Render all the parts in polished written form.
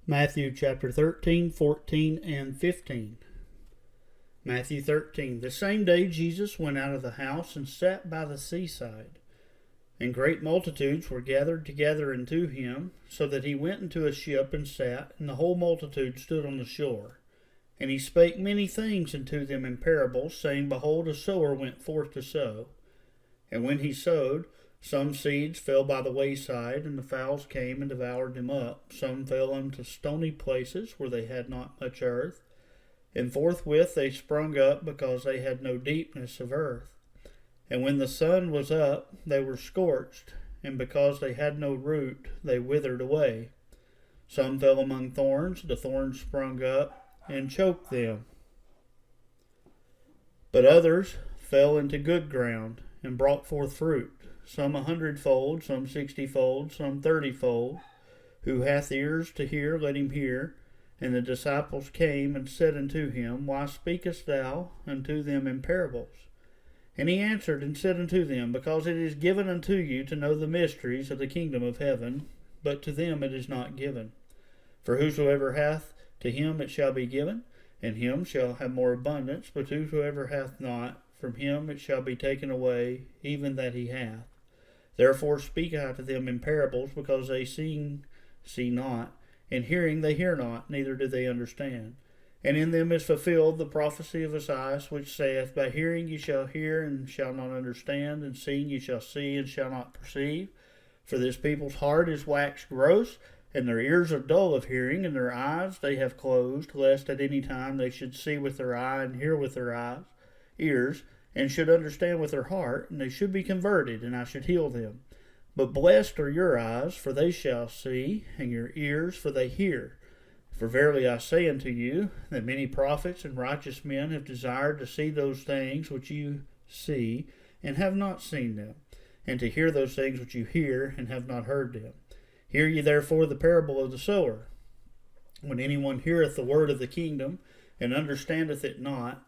Matthew chapter 13, 14, and 15. Matthew 13. The same day Jesus went out of the house and sat by the seaside. And great multitudes were gathered together unto him, so that he went into a ship and sat, and the whole multitude stood on the shore. And he spake many things unto them in parables, saying, Behold, a sower went forth to sow. And when he sowed, some seeds fell by the wayside, and the fowls came and devoured them up. Some fell into stony places, where they had not much earth. And forthwith they sprung up, because they had no deepness of earth. And when the sun was up, they were scorched, and because they had no root, they withered away. Some fell among thorns, the thorns sprung up, and choked them. But others fell into good ground, and brought forth fruit, some 100-fold, some 60-fold, some 30-fold. Who hath ears to hear, let him hear. And the disciples came and said unto him, Why speakest thou unto them in parables? And he answered and said unto them, Because it is given unto you to know the mysteries of the kingdom of heaven, but to them it is not given. For whosoever hath, to him it shall be given, and him shall have more abundance. But whosoever hath not, from him it shall be taken away, even that he hath. Therefore speak I to them in parables, because they see not, and hearing they hear not, neither do they understand. And in them is fulfilled the prophecy of Esaias, which saith, By hearing ye shall hear, and shall not understand, and seeing ye shall see, and shall not perceive. For this people's heart is waxed gross, and their ears are dull of hearing, and their eyes they have closed, lest at any time they should see with their eye, and hear with their ears, and should understand with their heart, and they should be converted, and I should heal them. But blessed are your eyes, for they shall see, and your ears, for they hear. For verily I say unto you, that many prophets and righteous men have desired to see those things which you see, and have not seen them, and to hear those things which you hear, and have not heard them. Hear ye therefore the parable of the sower. When anyone heareth the word of the kingdom, and understandeth it not,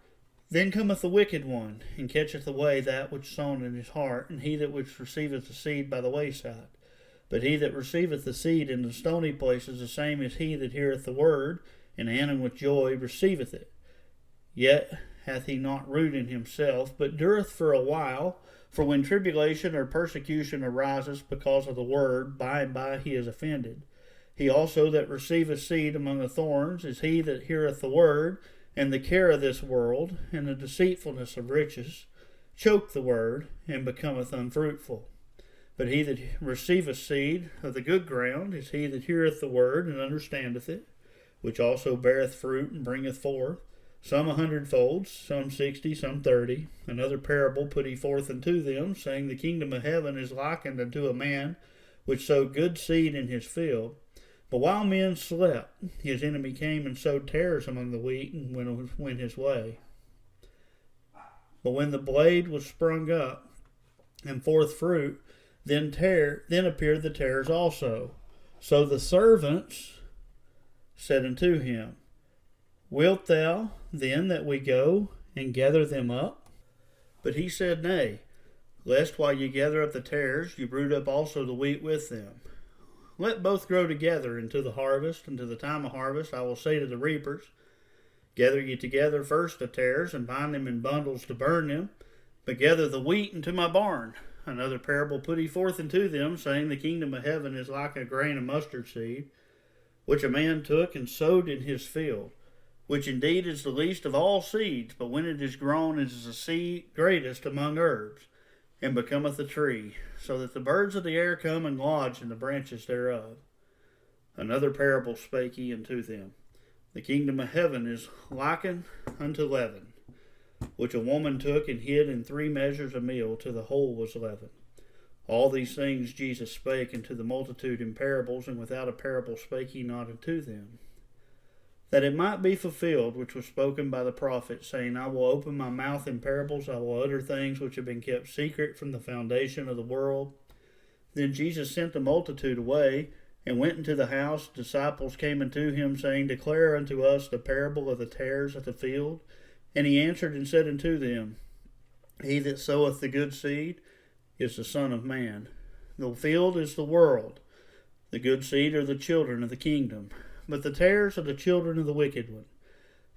then cometh the wicked one, and catcheth away that which is sown in his heart, and he that which receiveth the seed by the wayside. But he that receiveth the seed in the stony places, the same is he that heareth the word, and with joy receiveth it. Yet hath he not root in himself, but dureth for a while. For when tribulation or persecution arises because of the word, by and by he is offended. He also that receiveth seed among the thorns is he that heareth the word, and the care of this world, and the deceitfulness of riches, choke the word, and becometh unfruitful. But he that receiveth seed of the good ground is he that heareth the word, and understandeth it, which also beareth fruit, and bringeth forth, some 100-fold, some 60, some 30. Another parable put he forth unto them, saying, The kingdom of heaven is likened unto a man which sowed good seed in his field. But while men slept, his enemy came and sowed tares among the wheat, and went his way. But when the blade was sprung up, and forth fruit, then appeared the tares also. So the servants said unto him, Wilt thou then that we go and gather them up? But he said, Nay, lest while ye gather up the tares, you root up also the wheat with them. Let both grow together unto the harvest, and to the time of harvest I will say to the reapers, Gather ye together first the tares, and bind them in bundles to burn them, but gather the wheat into my barn. Another parable put he forth unto them, saying, The kingdom of heaven is like a grain of mustard seed, which a man took and sowed in his field, which indeed is the least of all seeds, but when it is grown, it is the seed greatest among herbs, and becometh a tree, so that the birds of the air come and lodge in the branches thereof. Another parable spake he unto them. The kingdom of heaven is likened unto leaven, which a woman took and hid in 3 measures of meal, till the whole was leavened. All these things Jesus spake unto the multitude in parables, and without a parable spake he not unto them. That it might be fulfilled which was spoken by the prophet, saying, I will open my mouth in parables, I will utter things which have been kept secret from the foundation of the world. Then Jesus sent the multitude away, and went into the house. Disciples came unto him, saying, Declare unto us the parable of the tares of the field. And he answered and said unto them, He that soweth the good seed is the Son of Man. The field is the world. The good seed are the children of the kingdom. but the tares are the children of the wicked one.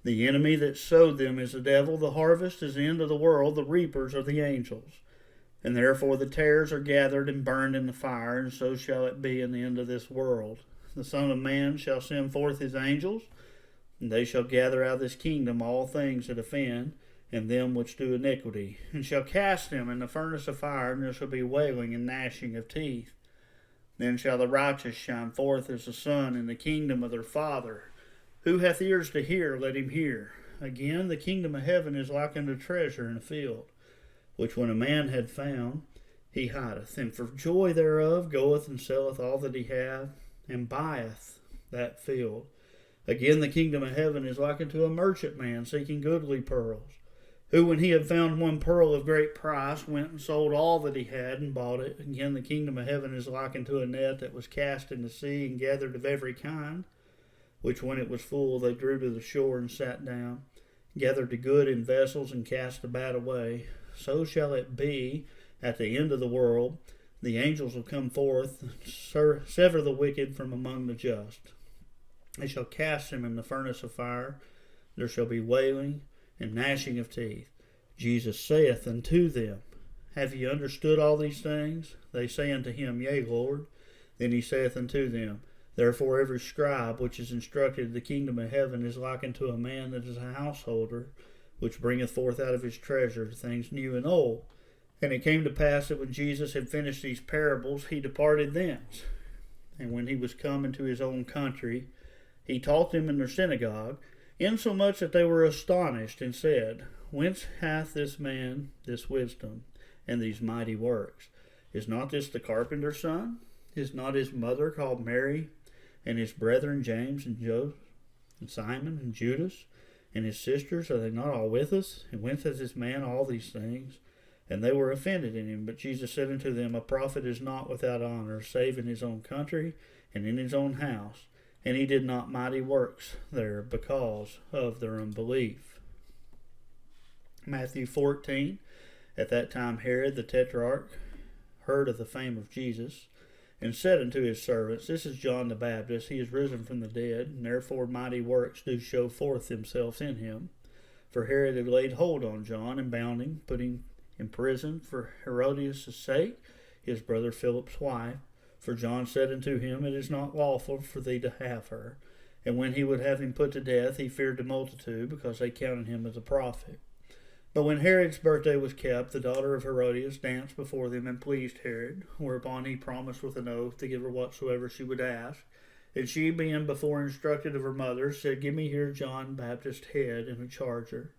The enemy that sowed them is the devil. The harvest is the end of the world. The reapers are the angels. And therefore the tares are gathered and burned in the fire, and so shall it be in the end of this world. The Son of Man shall send forth his angels, and they shall gather out of this kingdom all things that offend, and them which do iniquity, and shall cast them in the furnace of fire, and there shall be wailing and gnashing of teeth. Then shall the righteous shine forth as the sun in the kingdom of their Father. Who hath ears to hear, let him hear. Again, the kingdom of heaven is like unto treasure in a field, which when a man had found, he hideth, and for joy thereof goeth and selleth all that he hath, and buyeth that field. Again, the kingdom of heaven is like unto a merchant man seeking goodly pearls, who when he had found one pearl of great price, went and sold all that he had and bought it. Again, the kingdom of heaven is like unto a net that was cast in the sea and gathered of every kind, which when it was full they drew to the shore and sat down, gathered the good in vessels and cast the bad away. So shall it be at the end of the world. The angels will come forth, and sever the wicked from among the just. They shall cast him in the furnace of fire. There shall be wailing and gnashing of teeth. Jesus saith unto them, Have ye understood all these things? They say unto him, Yea, Lord. Then he saith unto them, Therefore every scribe which is instructed in the kingdom of heaven is like unto a man that is a householder, which bringeth forth out of his treasure things new and old. And it came to pass that when Jesus had finished these parables, he departed thence. And when he was come into his own country, he taught them in their synagogue, insomuch that they were astonished, and said, Whence hath this man this wisdom and these mighty works? Is not this the carpenter's son? Is not his mother called Mary, and his brethren James and Joseph, and Simon and Judas, and his sisters, are they not all with us? And whence has this man all these things? And they were offended in him. But Jesus said unto them, A prophet is not without honor, save in his own country and in his own house. And he did not mighty works there because of their unbelief. Matthew 14. At that time Herod the Tetrarch heard of the fame of Jesus, and said unto his servants, This is John the Baptist. He is risen from the dead, and therefore mighty works do show forth themselves in him. For Herod had laid hold on John, and bound him, put him in prison for Herodias' sake, his brother Philip's wife. For John said unto him, It is not lawful for thee to have her. And when he would have him put to death, he feared the multitude, because they counted him as a prophet. But when Herod's birthday was kept, the daughter of Herodias danced before them and pleased Herod, whereupon he promised with an oath to give her whatsoever she would ask. And she, being before instructed of her mother, said, Give me here John Baptist's head in a charger.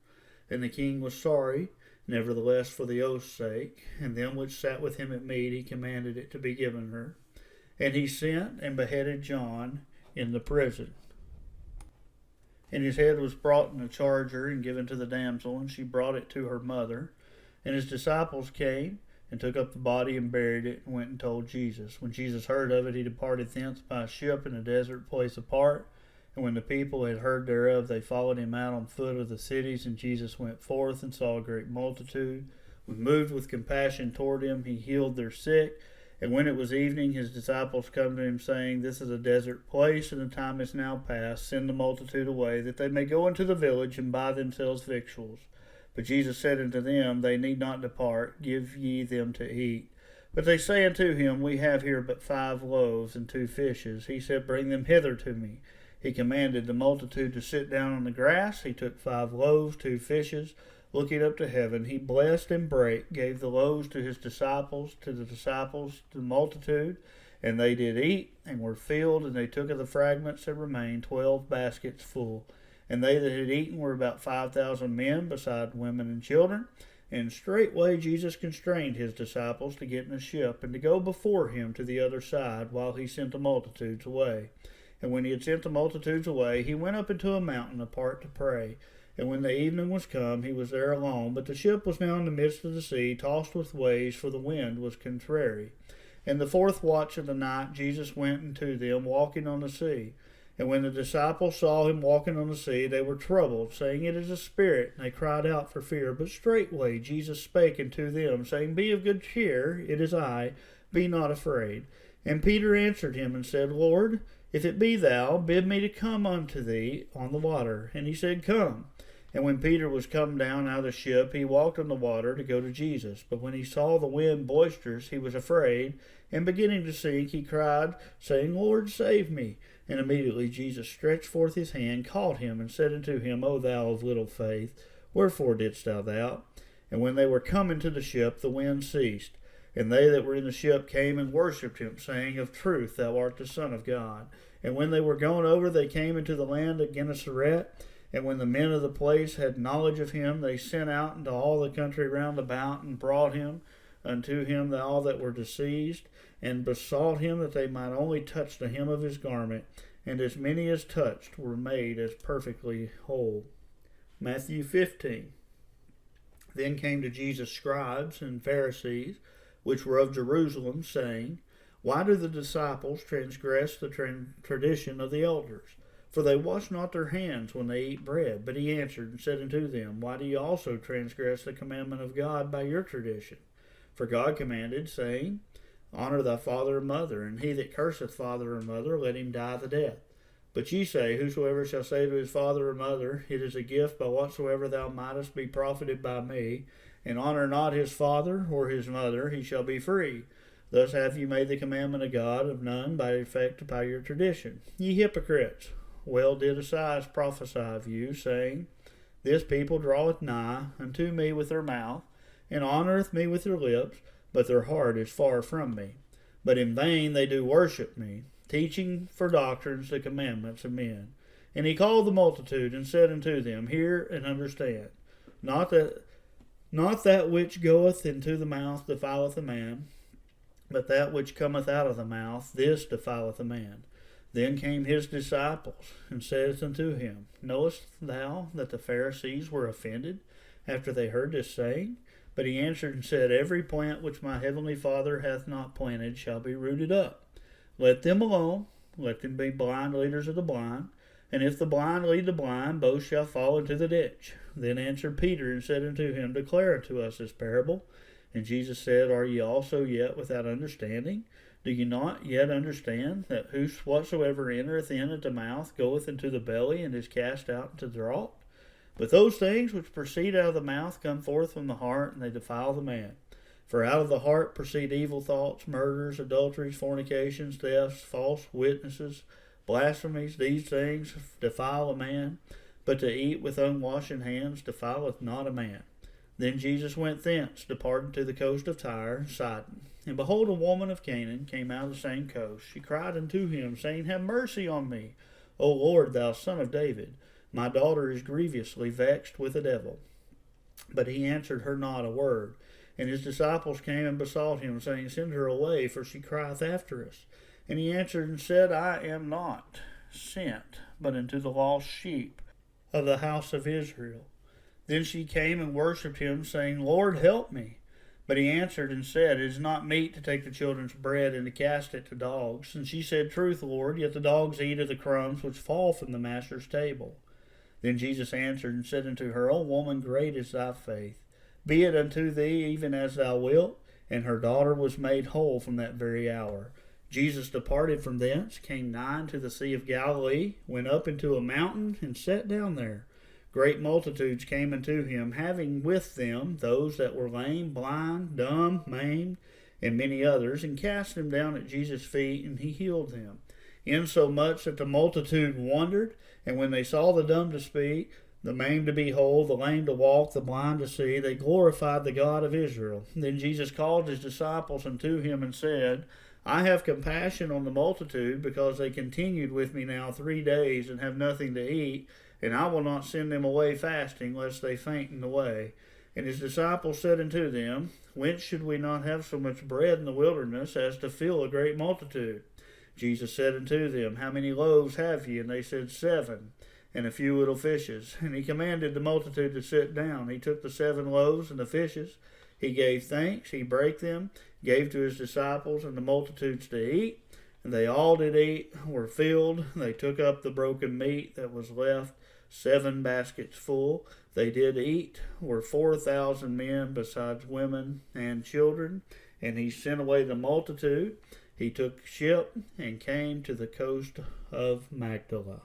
And the king was sorry, nevertheless for the oath's sake, and them which sat with him at meat he commanded it to be given her. And he sent and beheaded John in the prison. And his head was brought in a charger and given to the damsel, and she brought it to her mother. And his disciples came and took up the body and buried it, and went and told Jesus. When Jesus heard of it, he departed thence by a ship in a desert place apart. And when the people had heard thereof, they followed him out on foot of the cities. And Jesus went forth and saw a great multitude. When moved with compassion toward him, he healed their sick. And when it was evening, his disciples come to him, saying, This is a desert place, and the time is now past. Send the multitude away, that they may go into the village and buy themselves victuals. But Jesus said unto them, They need not depart, give ye them to eat. But they say unto him, We have here but 5 loaves and 2 fishes. He said, Bring them hither to me. He commanded the multitude to sit down on the grass. He took 5 loaves, 2 fishes. Looking up to heaven, he blessed and brake, gave the loaves to his disciples, to the multitude, and they did eat, and were filled, and they took of the fragments that remained 12 baskets full. And they that had eaten were about 5,000 men, beside women and children. And straightway Jesus constrained his disciples to get in a ship, and to go before him to the other side, while he sent the multitudes away. And when he had sent the multitudes away, he went up into a mountain apart to pray. And when the evening was come, he was there alone. But the ship was now in the midst of the sea, tossed with waves, for the wind was contrary. And the 4th watch of the night Jesus went unto them, walking on the sea. And when the disciples saw him walking on the sea, they were troubled, saying, It is a spirit. And they cried out for fear. But straightway Jesus spake unto them, saying, Be of good cheer, it is I, be not afraid. And Peter answered him and said, Lord, If it be thou, bid me to come unto thee on the water. And he said, Come. And when Peter was come down out of the ship, he walked on the water to go to Jesus. But when he saw the wind boisterous, he was afraid, and beginning to sink, he cried, saying, Lord, save me. And immediately Jesus stretched forth his hand, caught him, and said unto him, O thou of little faith, wherefore didst thou doubt? And when they were come into the ship, the wind ceased. And they that were in the ship came and worshipped him, saying, Of truth thou art the Son of God. And when they were gone over, they came into the land of Gennesaret. And when the men of the place had knowledge of him, they sent out into all the country round about, and brought him unto him all that were diseased, and besought him that they might only touch the hem of his garment. And as many as touched were made as perfectly whole. Matthew 15. Then came to Jesus scribes and Pharisees, which were of Jerusalem, saying, Why do the disciples transgress the tradition of the elders? For they wash not their hands when they eat bread. But he answered and said unto them, Why do ye also transgress the commandment of God by your tradition? For God commanded, saying, Honor thy father and mother, and he that curseth father or mother, let him die the death. But ye say, Whosoever shall say to his father or mother, It is a gift by whatsoever thou mightest be profited by me, and honor not his father or his mother, he shall be free. Thus have ye made the commandment of God of none by effect by your tradition. Ye hypocrites, well did Esaias prophesy of you, saying, This people draweth nigh unto me with their mouth, and honoureth me with their lips, but their heart is far from me. But in vain they do worship me, teaching for doctrines the commandments of men. And he called the multitude, and said unto them, Hear and understand. Not that which goeth into the mouth defileth a man, but that which cometh out of the mouth, this defileth a man. Then came his disciples, and said unto him, Knowest thou that the Pharisees were offended, after they heard this saying? But he answered and said, Every plant which my heavenly Father hath not planted shall be rooted up. Let them alone, let them be blind leaders of the blind. And if the blind lead the blind, both shall fall into the ditch. Then answered Peter and said unto him, Declare unto us this parable. And Jesus said, Are ye also yet without understanding? Do ye not yet understand that whatsoever entereth in at the mouth goeth into the belly, and is cast out into the draught? But those things which proceed out of the mouth come forth from the heart, and they defile the man. For out of the heart proceed evil thoughts, murders, adulteries, fornications, thefts, false witnesses, blasphemies. These things defile a man, but to eat with unwashen hands defileth not a man. Then Jesus went thence, departed to the coast of Tyre and Sidon. And behold, a woman of Canaan came out of the same coast. She cried unto him, saying, Have mercy on me, O Lord, thou Son of David. My daughter is grievously vexed with the devil. But he answered her not a word. And his disciples came and besought him, saying, Send her away, for she crieth after us. And he answered and said, I am not sent, but unto the lost sheep of the house of Israel. Then she came and worshipped him, saying, Lord, help me. But he answered and said, It is not meet to take the children's bread and to cast it to dogs. And she said, Truth, Lord, yet the dogs eat of the crumbs which fall from the master's table. Then Jesus answered and said unto her, O woman, great is thy faith. Be it unto thee even as thou wilt. And her daughter was made whole from that very hour. Jesus departed from thence, came nigh unto the Sea of Galilee, went up into a mountain, and sat down there. Great multitudes came unto him, having with them those that were lame, blind, dumb, maimed, and many others, and cast them down at Jesus' feet, and he healed them. Insomuch that the multitude wondered, and when they saw the dumb to speak, the maimed to be whole, the lame to walk, the blind to see, they glorified the God of Israel. Then Jesus called his disciples unto him, and said, I have compassion on the multitude, because they continued with me now 3 days, and have nothing to eat, and I will not send them away fasting, lest they faint in the way. And his disciples said unto them, Whence should we not have so much bread in the wilderness as to fill a great multitude? Jesus said unto them, How many loaves have ye? And they said, 7, and a few little fishes. And he commanded the multitude to sit down. He took the 7 loaves and the fishes. He gave thanks. He brake them, gave to his disciples and the multitudes to eat. And they all did eat, were filled. They took up the broken meat that was left, 7 baskets full. They did eat, were 4,000 men, besides women and children. And he sent away the multitude. he took ship and came to the coast of Magdala.